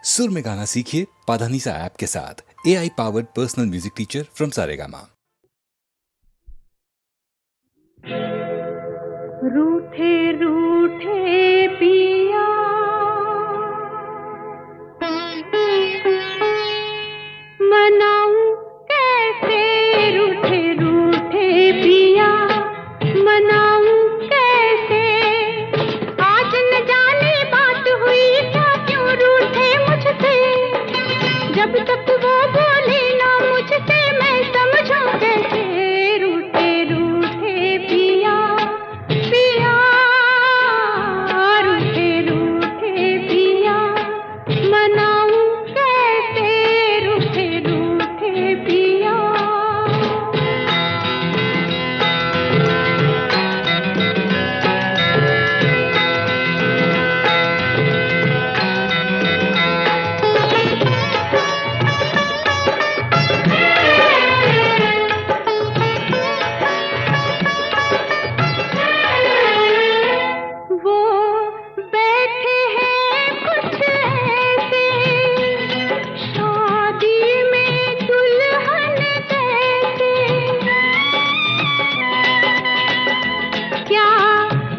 सुर में गाना सीखिए पाधानीसा ऐप के साथ। AI powered personal music teacher from Saregama. रूठे रूठे पिया मनाऊं कैसे, रूठे रूठे पिया मनाऊं कैसे। आज न जाने बात हुई क्या, क्यों रूठे मुझसे। जब तक वो बोले ना मुझसे मैं समझूं कैसे। रूठे रूठे पिया पिया, रूठे रूठे पिया मनाऊं कैसे, रूठे रूठे पिया। वो बैठे हैं कुछ ऐसे, शादी में दुल्हन जैसे। क्या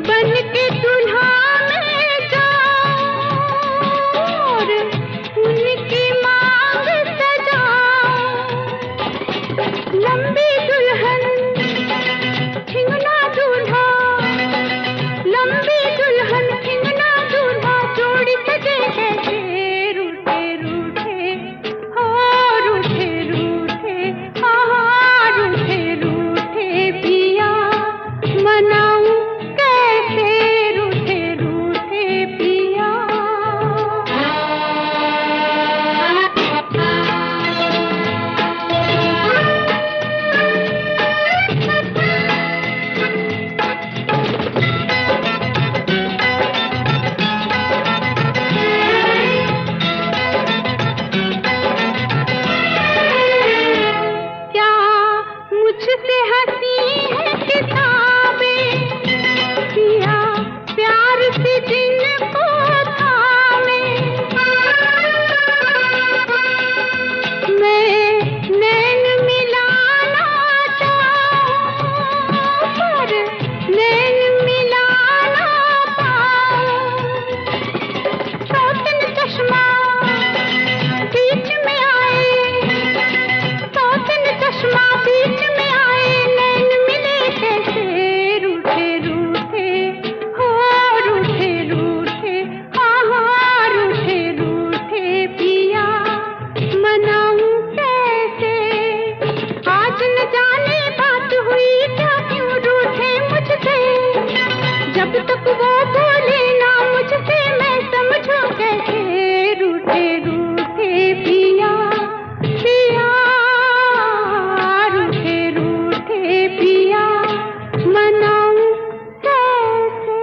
बन के दुल्हा मैं जाऊं और उनकी मांग सजाऊं। लंबी दुल्हन ठिंगना दूल्हा, लंबी दुल्हन ठिंगना दूल्हा, जोड़ी सजे कैसे। रूठे रूठे हो, रूठे रूठे हाँ, रूठे रूठे पिया मनाऊं कैसे, रूठे रूठे पिया। क्या मुझसे हंसी है किताबें, पिया प्यार से जिनको थामे। मैं नैन मिलाना चाहूं पर नैन मिला ना पाऊं। सौतन चश्मा बीच में आए, सौतन चश्मा बीच में आए, नैन मिले कैसे। रूठे रूठे हो, रूठे रूठे हाँ, रूठे रूठे पिया मनाऊं कैसे। आज न जाने बात हुई क्या, क्यों रूठे मुझसे। जब तक वो बोले ना मुझसे मैं समझूं कैसे। रूठे रूठे पिया पिया, रूठे रूठे पिया मनाऊं कैसे।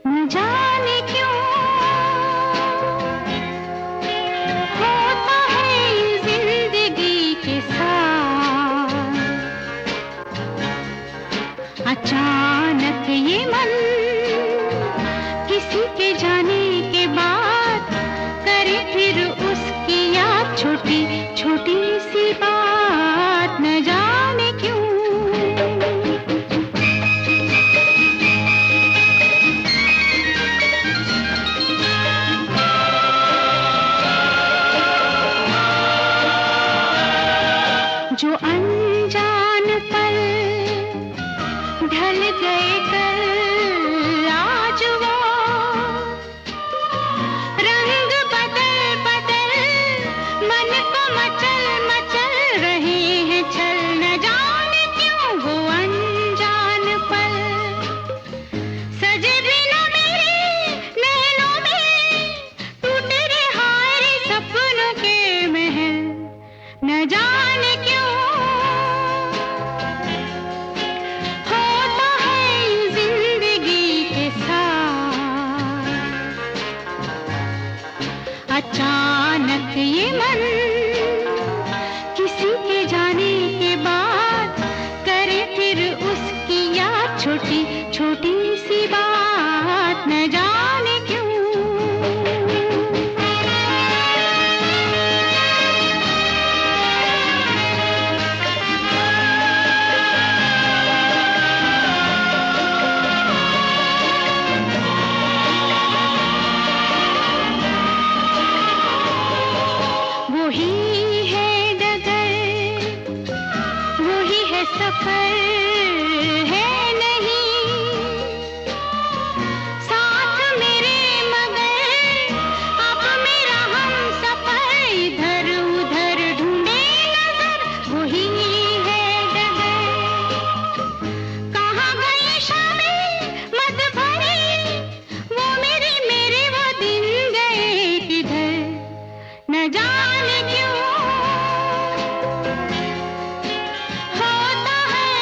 न जाने क्यों होता है ये जिंदगी के साथ, अचानक ये मन किसी के जाने के बाद करे फिर उसकी याद, छोटी छोटी सी बात। न जाने क्यों जो अनजान पल ढल गए कल, आज वो रंग बदल बदल मन को मचल मचल रहे हैं छल। न जाने क्यों वो अनजान पल सजे बिना मेरे नैनों में, टूटे रे हाय रे सपनों के महल। न जाने क्यों होता है यूं जिंदगी के साथ। अचानक ये मन किसी के जाने के बाद करे फिर उसकी याद, छोटी छोटी सी बात न जाने क्यों। वही है डगर, वही है सफर, है नहीं साथ मेरे, मगर अब मेरा हम सफर इधर उधर ढूंढे नजर। वही है डगर, कहाँ गई शामें मत भरी, वो मेरे वो दिन गए किधर न जाने क्यों होता है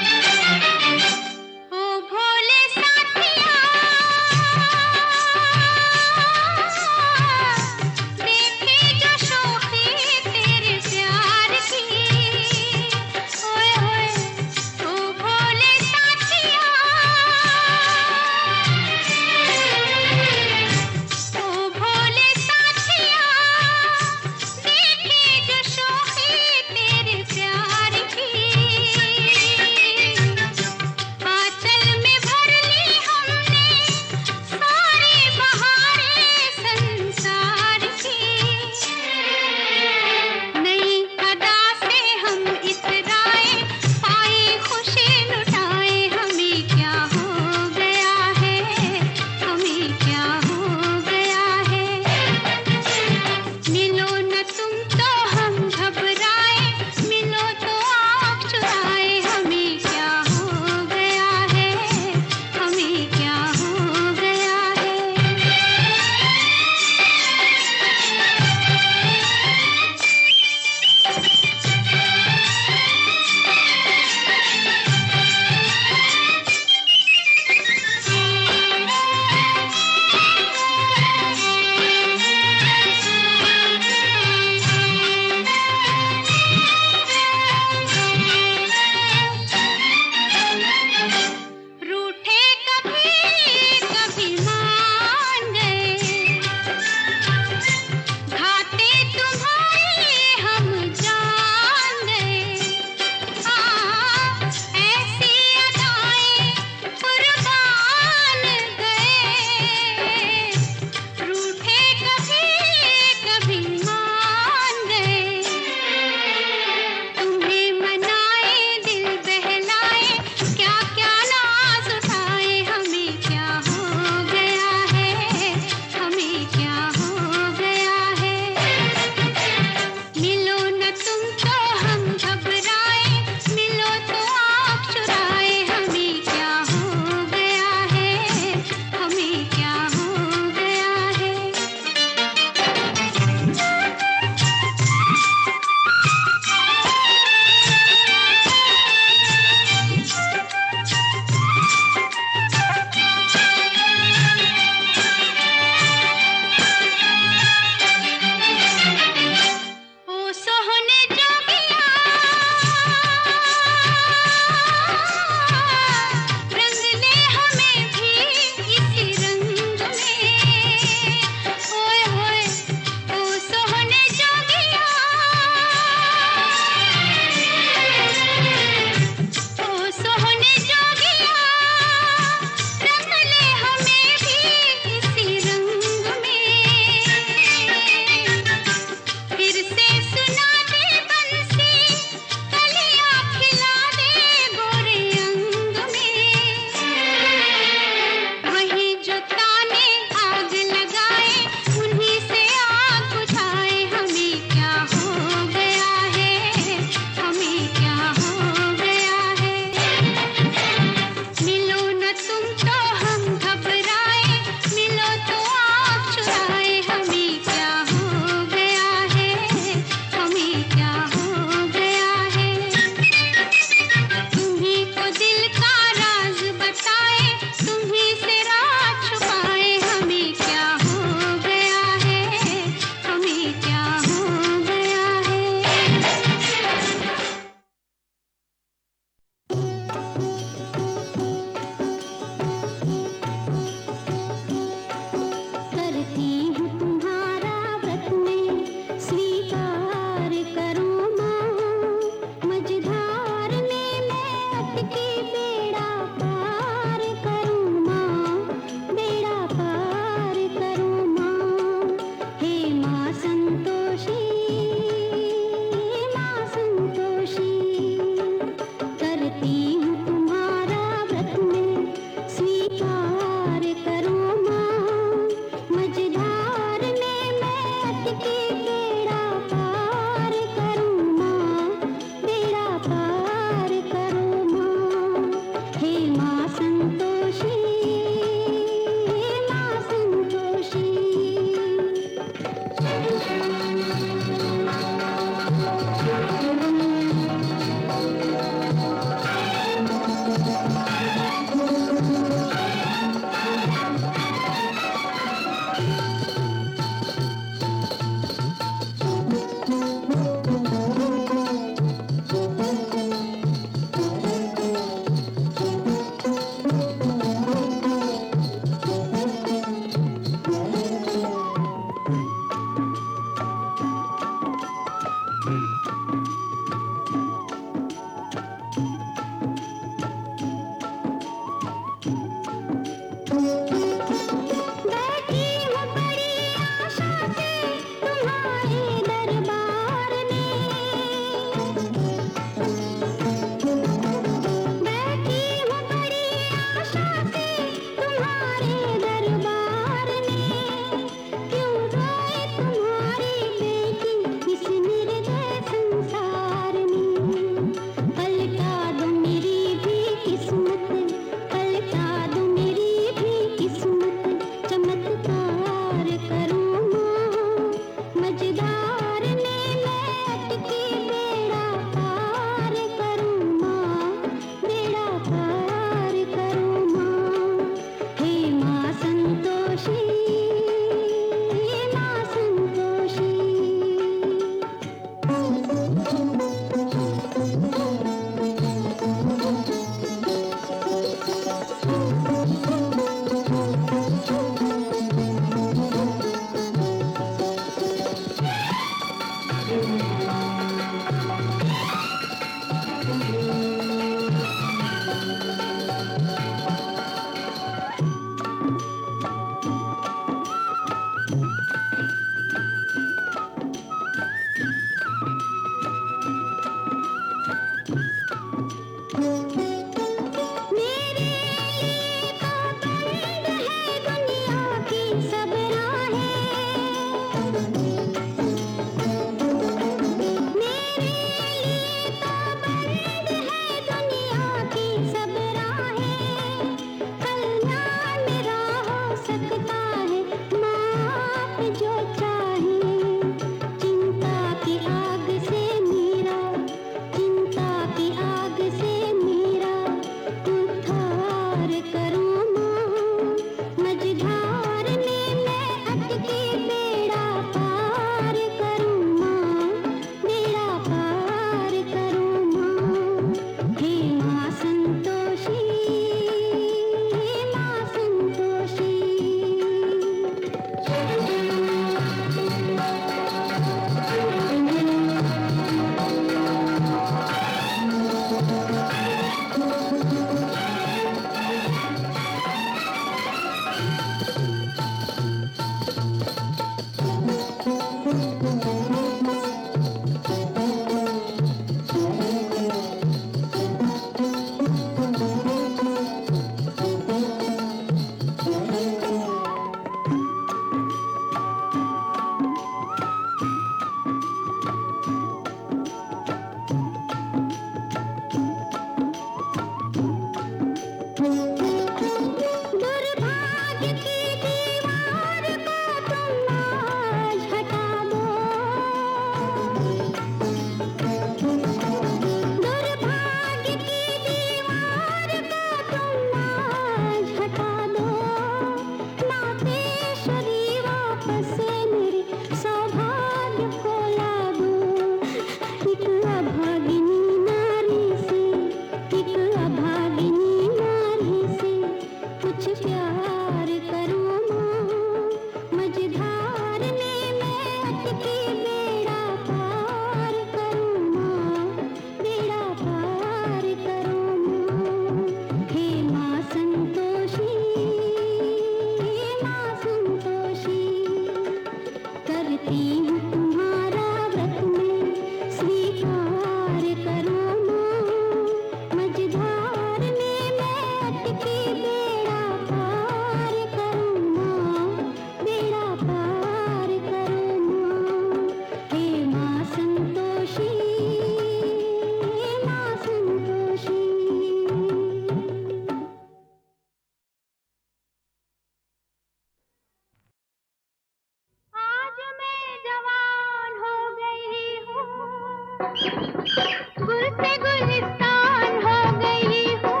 गुल से गुलिस्तान हो गई हूँ,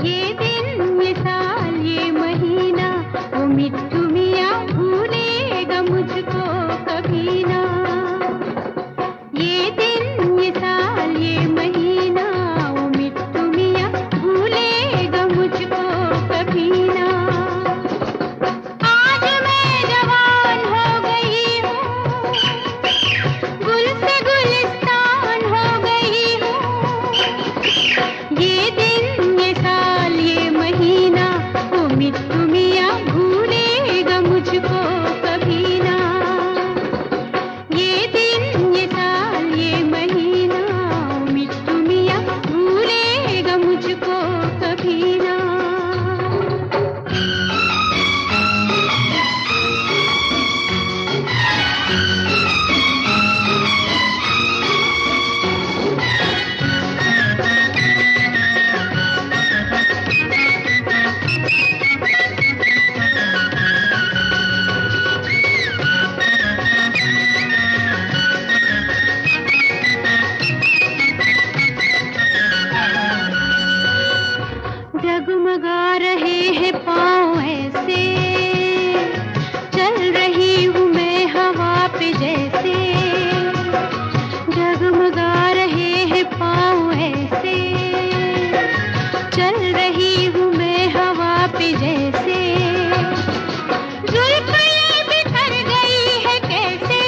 ये दिन ये साल ये महीना, वो मिट्ठू मियाँ भूलेगा मुझको कभी ना। ये दिन ये साल ये महीना, वो मिट्ठू मियाँ भूलेगा मुझको कभी ना। आज मैं जवान हो गई हूँ, गुल से गुलिस्तान हो गई हूँ, ये दिन ये साल ये महीना, वो मिट्ठू मियाँ भूलेगा मुझको कभी ना। ये दिन ये साल ये महीना, वो मिट्ठू मियाँ भूलेगा मुझको कभी ना। जगमगा रहे हैं पाँव ऐसे, चल रही हूँ मैं हवा पे जैसे। जगमगा रहे हैं पाँव ऐसे, चल रही हूँ मैं हवा पे जैसे। जुल्फ़ ये बिखर गई है कैसे,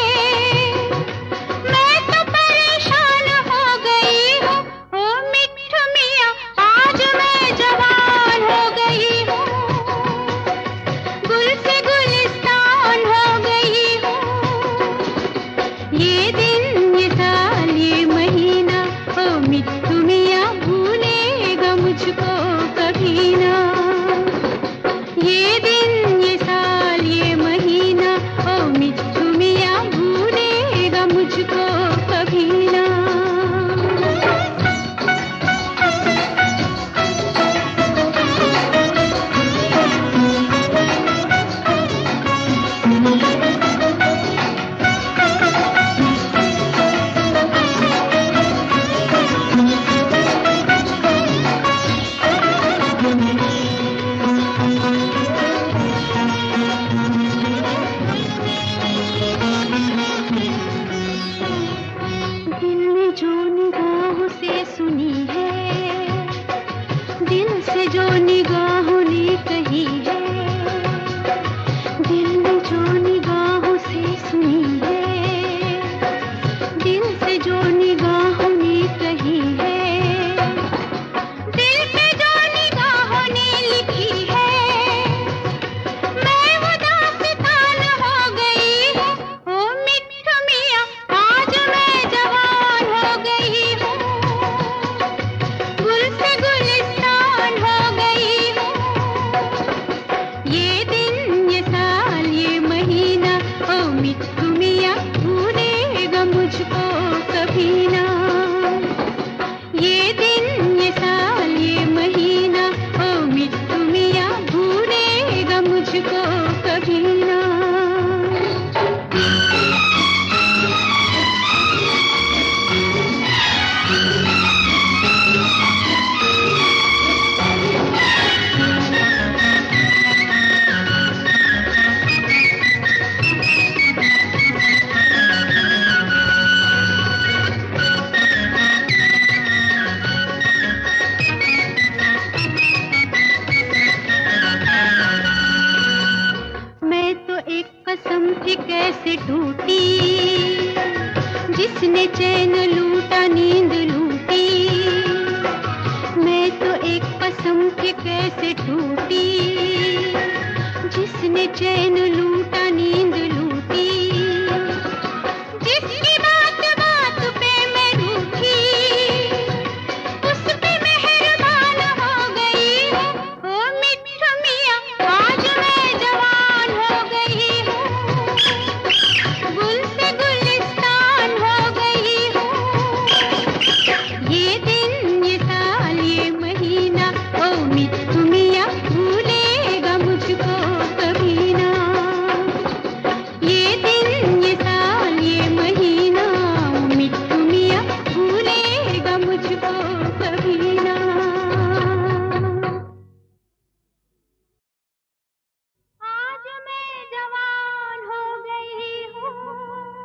मैं तो परेशान हो गई हूँ। ओ मिट्ठू मियाँ आज मैं जवान हो गई हूँ, गुल से गुलिस्तान हो गई हूँ। ये दिन ये साल ये महीना, ओ मिट्ठू मियाँ भूलेगा मुझको कभी ना। ये दिन ये साल ये महीना, ओ मिट्ठू मियाँ भूलेगा मुझको कभी ना। दिल ने जो निगाहों से सुनी है, दिल से जो निगाहों ने कही है। दिल ने जो निगाहों से सुनी है, दिल से जो निगाहों ने कही है। दिल पे जो निगाहों ने लिखी है, मैं वो दास्तान हो गई हूँ। ओ मिट्ठू मियाँ आज मैं जवान हो गई हूँ, गुल से गुलिस्तान हो गई हूँ। ये दिन ये साल ये महीना, ओ मिट्ठू मियाँ भूलेगा मुझको कभी ना। ये दिन ये साल ये महीना, ओ मिट्ठू मियाँ भूलेगा मुझको कभी ना। मैं तो एक कसम थी कैसे टूटी, जिसने चैन लूटा नींद लूटी। मैं तो एक कसम थी कैसे टूटी, जिसने चैन लूटा नींद लूटी। जिसकी बात बात पे मैं रूठी, उस पे मेहरबान हो गई हूँ। ओ मिट्ठू मियाँ आज मैं जवान हो गई हूँ, गुल से गुलिस्तान हो गई हूँ। ये दिन ये साल ये महीना, ओ मिट्ठू मियाँ भूलेगा मुझको कभी ना।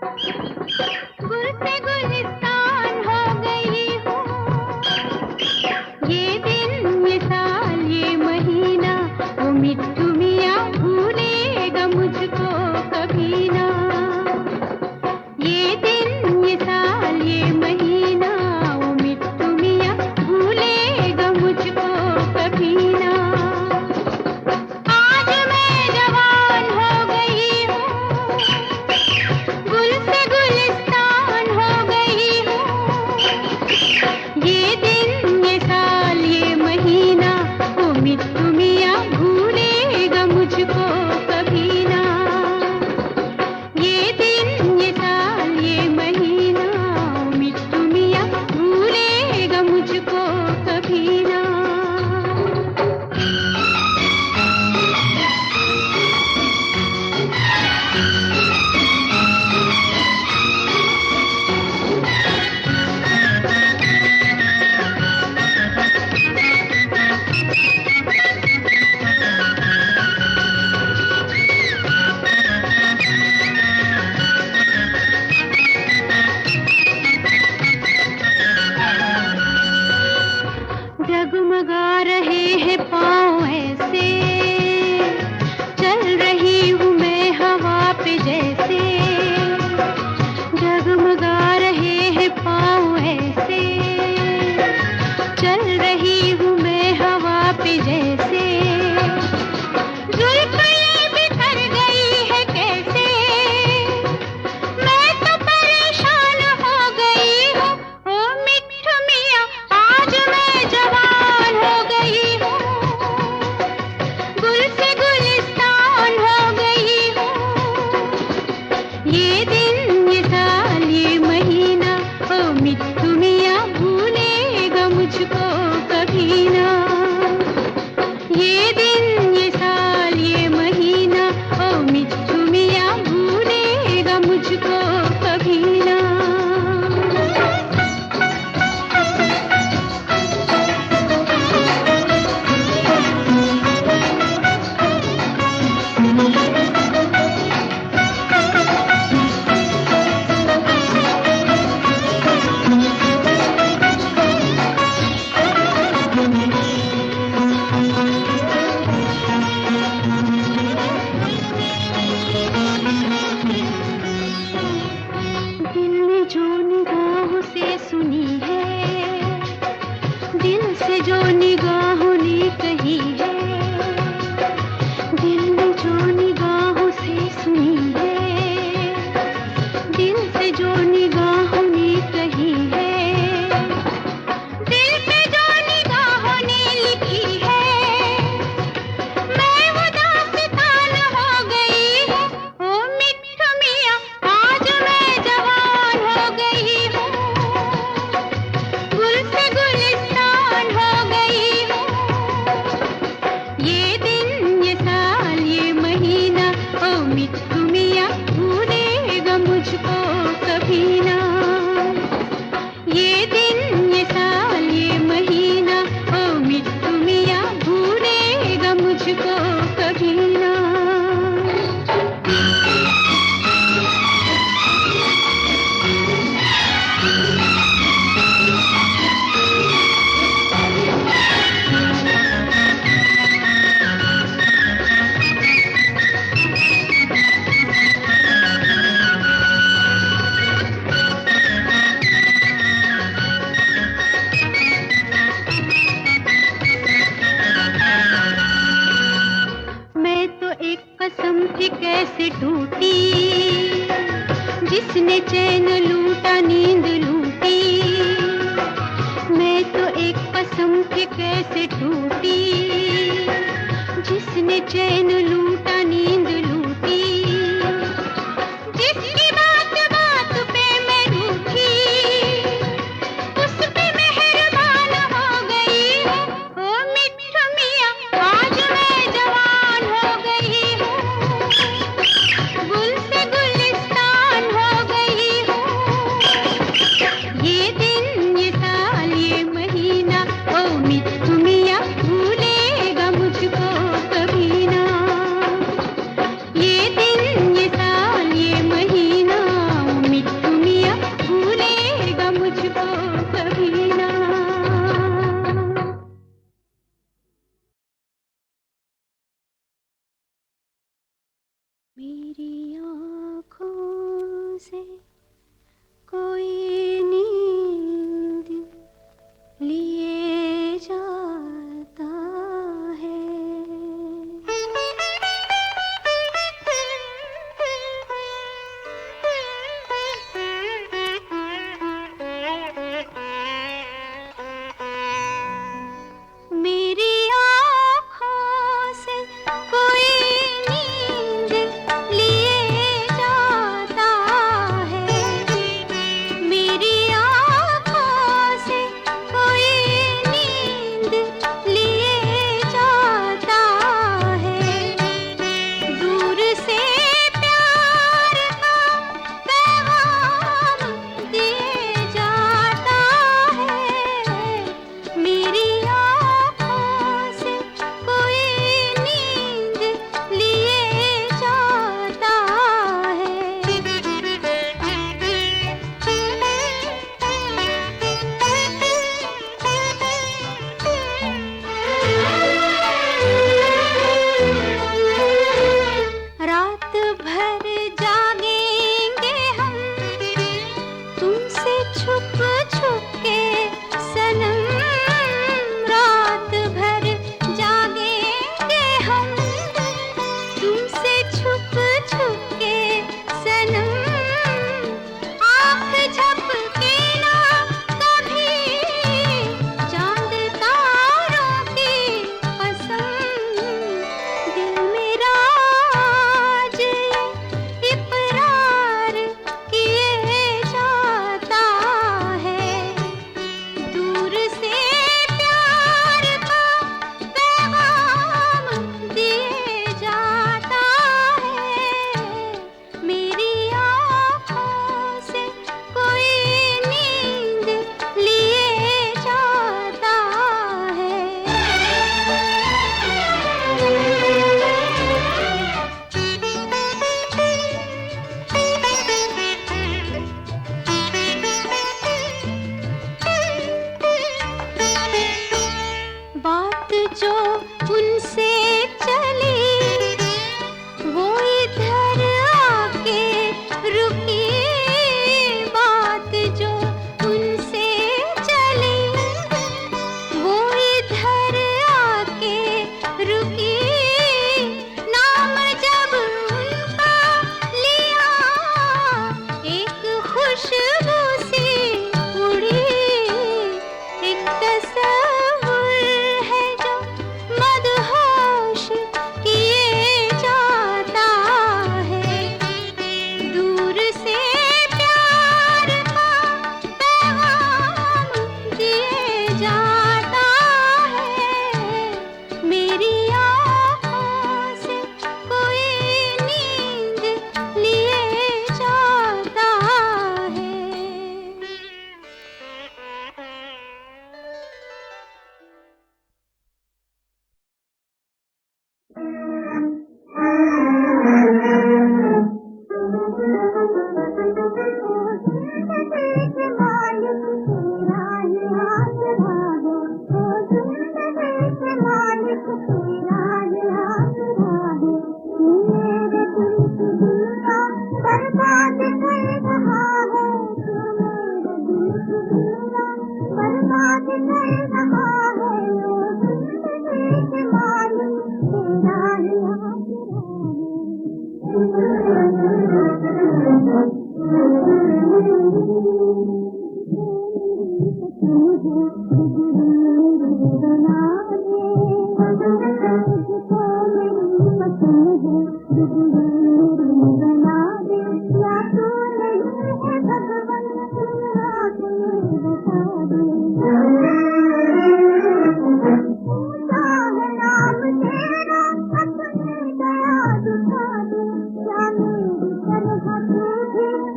गुल से गुलिस्तान हो गई हूँ। ये दिन, ये साल, ये महीना, वो मिट्ठू मियाँ भूलेगा मुझको कभी ना। ये दिन, ये साल, ये महीना, वो मिट्ठू मियाँ भूलेगा मुझको कभी ना। आज मैं जवान हो गई हूँ, गुल से गुलिस्तान हो गई हूँ। ये दिन, ये साल, ये महीना, वो मिट्ठू मियाँ भूलेगा मुझको कभी ना। ये दिन, ये साल, ये महीना, वो मिट्ठू मियाँ भूलेगा मुझको कभी ना। जगमगा रहे हैं पाँव ऐसे, चल रही हूँ मैं हवा पे जैसे। जगमगा रहे हैं पाँव ऐसे, चल रही हूँ मैं हवा पे जैसे। जुल्फ़ ये बिखर गई है कैसे, मैं तो परेशान हो गई हूँ। ओ मिट्ठू मियाँ, आज मैं जवान हो गई हूँ, गुल से गुलिस्तान हो गई हूँ। ये दिन, ये साल, ये महीना, ओ मिट्ठू मियाँ भूलेगा मुझको कभी ना। ये दिन, ये साल, ये महीना, ओ मिट्ठू मियाँ भूलेगा मुझको कभी ना। दिल ने जो निगाहों से सुनी है, दिल से जो निगाहों ने कही है। दिल ने जो निगाहों से सुनी है, दिल से जो निगाहों ने कही है। दिल पे जो निगाहों ने लिखी है, मैं वो दास्तान हो गई हूँ। ओ मिट्ठू मियाँ, आज मैं जवान हो गई हूँ, गुल से गुलिस्तान हो गई हूँ। ये दिन, ये साल, ये महीना, ओ मिट्ठू मियाँ भूलेगा मुझको कभी ना। ये दिन, ये साल, ये महीना, ओ मिट्ठू मियाँ भूलेगा मुझको कभी ना। मैं तो एक कसम थी कैसे टूटी, जिसने चैन लूटा नींद लूटी। मैं तो एक कसम थी कैसे टूटी, जिसने चैन लूटा नींद लूटी। जिसकी बात बात पे मैं रूठी, उस पे मेहरबान हो गई हूँ। ओ मिट्ठू मियाँ, आज मैं जवान हो गई हूँ, गुल से गुलिस्तान हो गई हूँ। ये दिन, ये साल, ये महीना, ओ मिट्ठू मियाँ भूलेगा मुझको कभी ना। मेरी आँखों से कोई नींद लिए जाता है। मेरी आँखों से कोई नींद लिए जाता है। मेरी आँखों से कोई नींद लिए जाता है। दूर से प्यार का पैगाम दिए जाता है। मेरी आँखों से कोई नींद लिए जाता है। रात भर जागेंगे हम तुमसे छुप छुप के सनम। रात भर जागेंगे हम तुमसे छुप छुप के सनम। आँख झपके ना कभी चांद तारों की कसम। दिल मेरा आज ये इकरार किए जाता है। दूर से प्यार का पैगाम दिए जाता है। मेरी आँखों से कोई नींद लिए जाता है। बात जो उनसे चली वो इधर आके रुकी। बात जो उनसे चली वो इधर आके रुकी। नाम जब उनका लिया एक खुशबू सी उड़ी। एक तस्वीर है जो मदहोश किए जाता है। दूर से प्यार का पैगाम दिए जाता है। मेरी आँखों से कोई नींद लिए जाता है।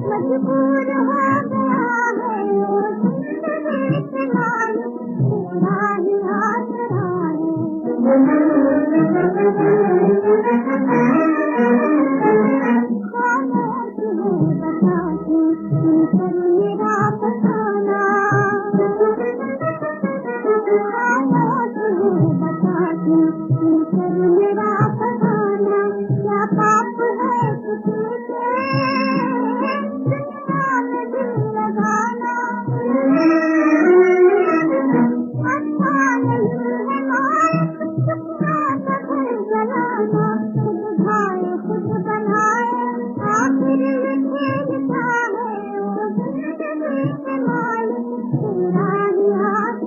मजबूर हो गया है वो जिंदगी से मालूम तेरा ही आसरा है। सुलझाए खुद बनाए आखिर में खेल क्या है वो जिंदगी के मालिक तेरा ही हाथ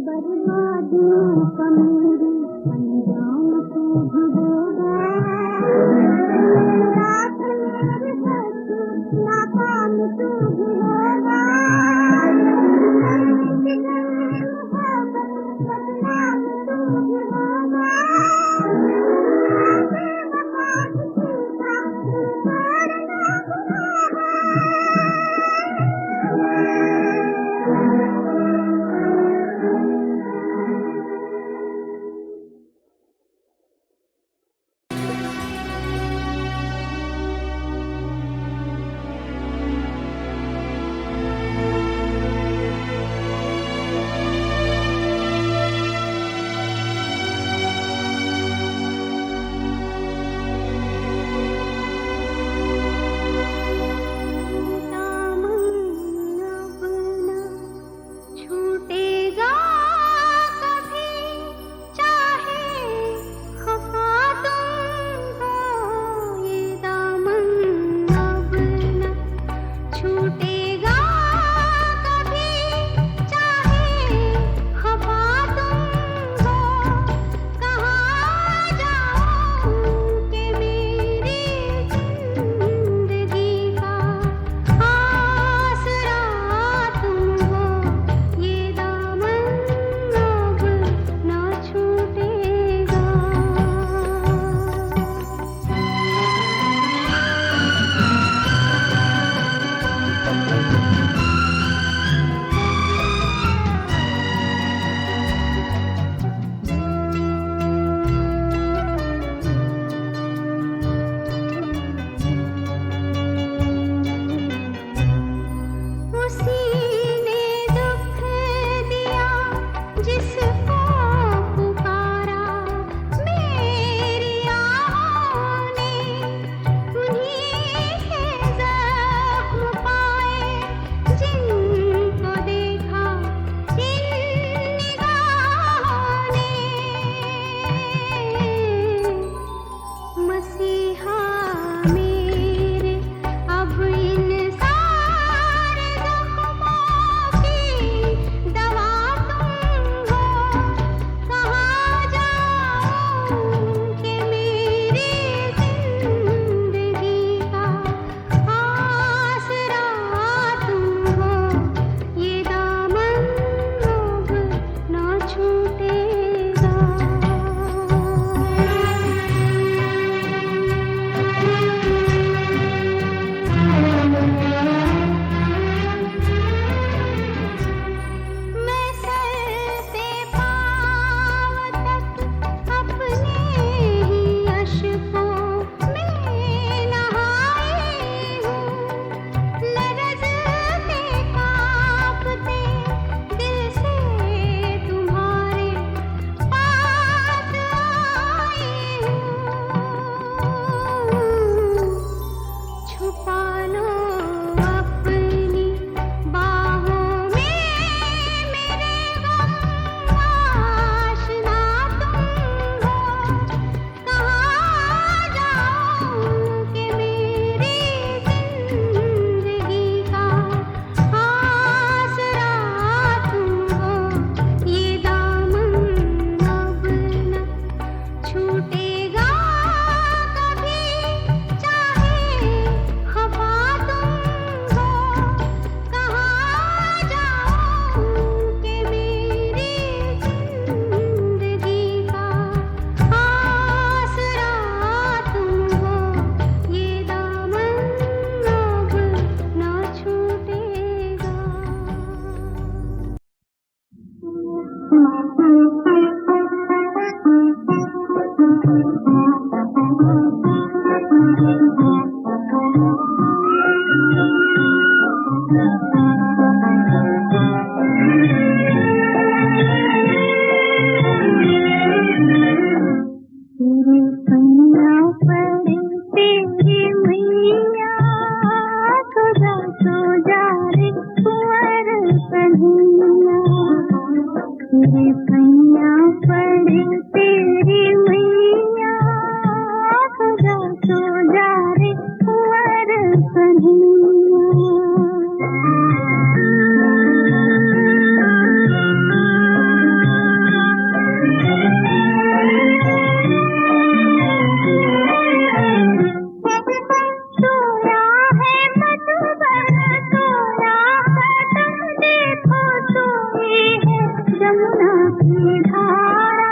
बर्बादियों का मेरी अंजाम तू भुगेगा रात मेरे सच नाकाम तू भुगेगा बदनाम तू भुगेगा कन्हैया, तेरे पैया पड़े तेरी मैया, सो जा रे कुंवर कन्हैया। सोया है मधुबन सोया कदम देखो सोई है जमुना की धारा।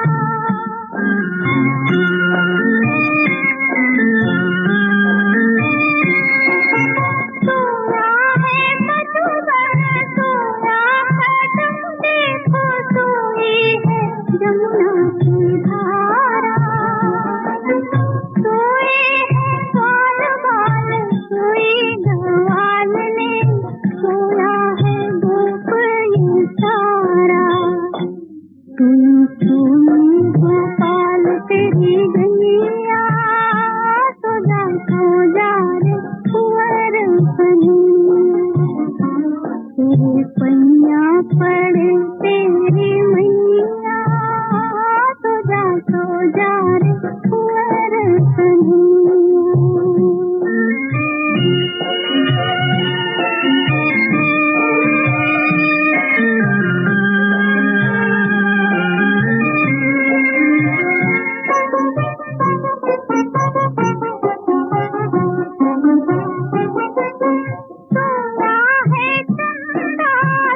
सोया है मधुबन सोया कदम देखो सोई है जमुना की धारा। सोए है बाल बाल सोई गवाल ने, सोया है गोप ये सारा। सोई गोपाल तेरी गैया, सो जा रे कुंवर कन्हैया, तेरे पैया पड़े तेरी मैया, सो जा रे कुंवर कन्हैया। सोया है चंदा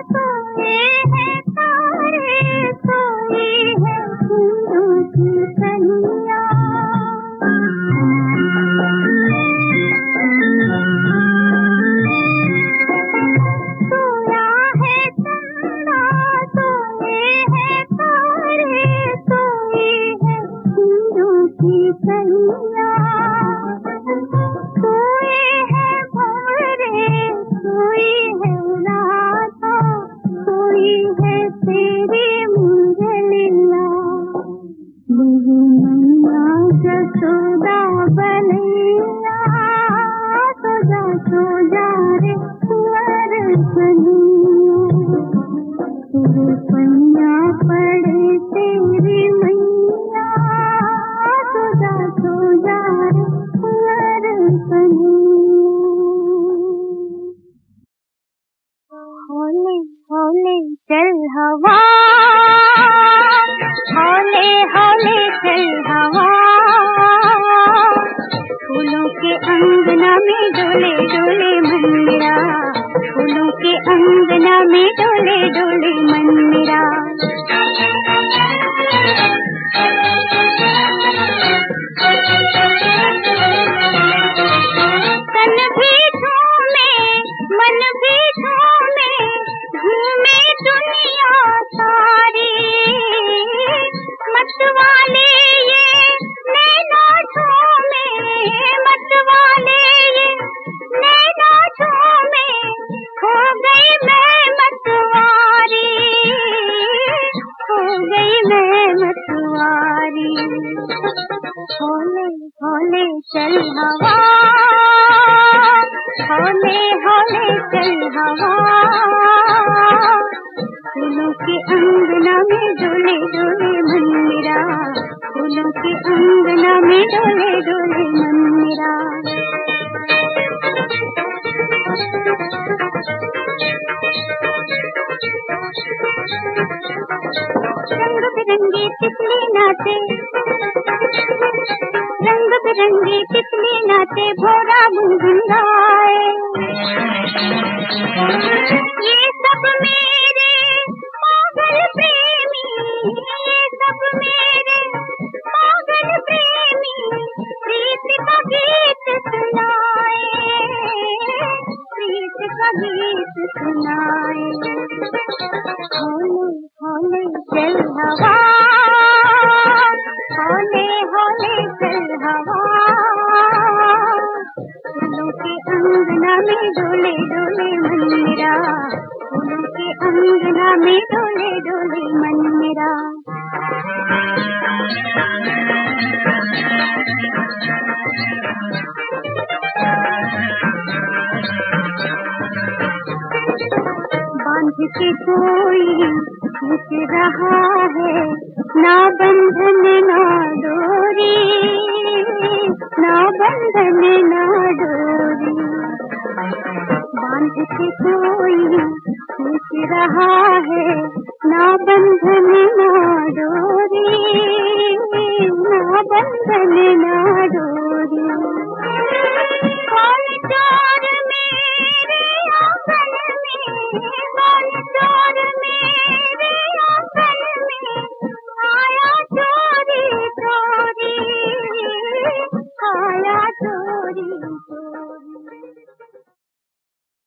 सोए है तारे, सोई है फूलों की कलियां। सोया है चंदा सोए है तारे, सोई है फूलों की कलियां। सोए है भंवरे सोई है राधा, सोई है तेरी मुरलिया। मेरी मैया जसोदा बनैया, सो जा रे कुंवर कन्हैया, तेरे पैया पड़े तेरी मैया, सो जा रे कुंवर कन्हैया। होले होले चल हवा, होले होले चल हवा, फूलों के अंगना में डोले डोले मन मेरा, फूलों के अंगना में डोले डोले मन मेरा। तन भी झूमे मन भी झूमे, झूमे दुनिया सारी, मतवाले ये नैना झूमे, मतवाले ये नैना झूमे, हो गई मैं मतवारी, हो गई मैं मतवारी। होले होले चल हवा, होले होले चल हवा, फूलों के अंगना में डोले डोले मन मेरा, फूलों के अंगना में डोले डोले मन मेरा। रंग बिरंगी तितली नाचे, रंग बिरंगी तितली नाचे, भोरा गुनगुन गाए। ये सब मेरे पागल प्रेमी, ये सब मेरे पागल प्रेमी, प्रीत का गीत सुनाए, प्रीत का गीत सुनाए। होले होले चल हवा, होले होले चल हवा, फूलों के अंगना में डोले डोले मन मेरा, फूलों के अंगना में डोले डोले मन मेरा। बांध के कोई खींच रहा है, ना बंधन ना डोरी, ना बंधन ना डोरी। बांध के कोई खींच रहा है, ना बंधन ना डोरी, ना बंधन ना डोरी। कौन